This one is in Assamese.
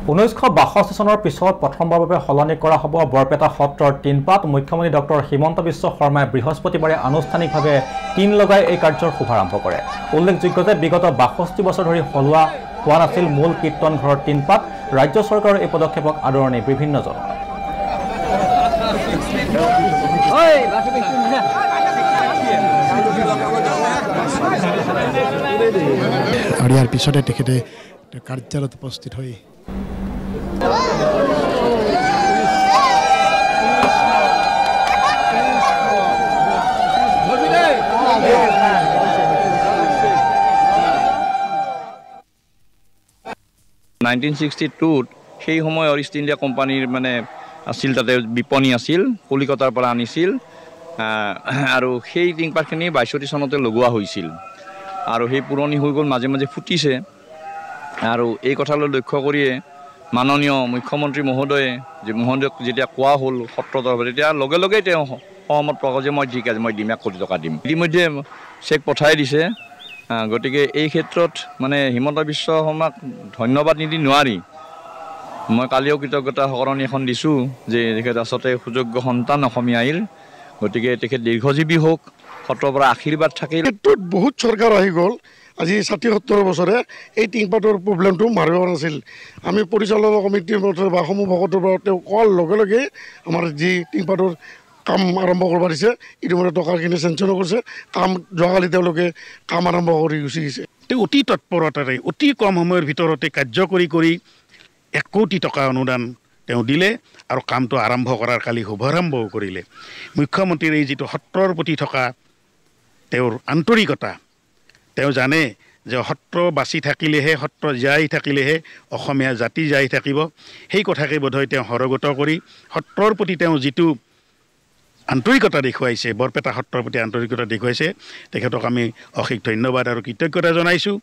1962 চনৰ পিছত প্ৰথমবাৰৰ বাবে সলনি কৰা হ'ব বৰপেটা সত্ৰৰ টিনপাত। মুখ্যমন্ত্ৰী ডক্টৰ হিমন্ত বিশ্ব শৰ্মাই বৃহস্পতিবাৰে আনুষ্ঠানিকভাৱে টিন লগাই এই কাৰ্যৰ শুভাৰম্ভ কৰে। উল্লেখযোগ্য যে বিগত 62 বছৰ ধৰি সলোৱা হোৱা নাছিল মূল কীৰ্তন ঘৰৰ টিনপাত। ৰাজ্য চৰকাৰৰ এই পদক্ষেপক আদৰণি বিভিন্নজন। আৰু ইয়াৰ পিছতে তেখেতে কাৰ্যালয়ত উপস্থিত হৈ সেই সময়ৰ ইষ্ট ইণ্ডিয়া কোম্পানীৰ মানে আছিল, তাতে বিপণী আছিল, কলিকতাৰ পৰা আনিছিল আৰু সেই টিংপাতখিনি 62 চনতে লগোৱা হৈছিল আৰু সেই পুৰণি হৈ গ'ল, মাজে মাজে ফুটিছে। আৰু এই কথালৈ লক্ষ্য কৰিয়ে মাননীয় মুখ্যমন্ত্ৰী মহোদয়ে যেতিয়া কোৱা হ'ল সত্ৰৰ তৰফৰ, তেতিয়া লগে লগেই তেওঁ সহমত প্ৰকাশ যে মই ঠিক আছে, মই দিম, 1 কোটি টকা দিম। ইতিমধ্যে চেক পঠাই দিছে। গতিকে এই ক্ষেত্ৰত মানে হিমন্ত বিশ্ব শৰ্মাক ধন্যবাদ নিদি নোৱাৰি। মই কালিও কৃতজ্ঞতা সৰণি এখন দিছোঁ যে তেখেত আচলতে সুযোগ্য সন্তান অসমীয়া আইৰ। গতিকে তেখেত দীৰ্ঘজীৱী হওক, সত্ৰৰ পৰা আশীৰ্বাদ থাকিল। ক্ষেত্ৰত বহুত চৰকাৰ আহি গ'ল, আজি 60-70 বছৰে এই টিংপাতৰ প্ৰব্লেমটো মাৰিব নাছিল। আমি পৰিচালনা কমিটিৰ বা সমূহ ভকতৰ পৰা তেওঁ কোৱাৰ লগে লগে আমাৰ যি টিংপাতৰ কাম আৰম্ভ কৰিব দিছে, ইতিমধ্যে টকাখিনি চেংচনো কৰিছে। কাম যোৱাকালি তেওঁলোকে কাম আৰম্ভ কৰি গুচি গৈছে। তেওঁ অতি তৎপৰতাৰে অতি কম সময়ৰ ভিতৰতে কাৰ্যকৰী কৰি 1 কোটি টকা অনুদান তেওঁ দিলে আৰু কামটো আৰম্ভ কৰাৰ কালি শুভাৰম্ভও কৰিলে। মুখ্যমন্ত্ৰীৰ এই যিটো সত্ৰৰ প্ৰতি থকা তেওঁৰ আন্তৰিকতা, তেওঁ জানে যে সত্ৰ বাচি থাকিলেহে, সত্ৰ জীয়াই থাকিলেহে অসমীয়া জাতি জীয়াই থাকিব। সেই কথাকে বোধহয় তেওঁ সৰগত কৰি সত্ৰৰ প্ৰতি তেওঁ যিটো আন্তৰিকতা দেখুৱাইছে, বৰপেটা সত্ৰৰ প্ৰতি আন্তৰিকতা দেখুৱাইছে, তেখেতক আমি অশেষ ধন্যবাদ আৰু কৃতজ্ঞতা জনাইছোঁ।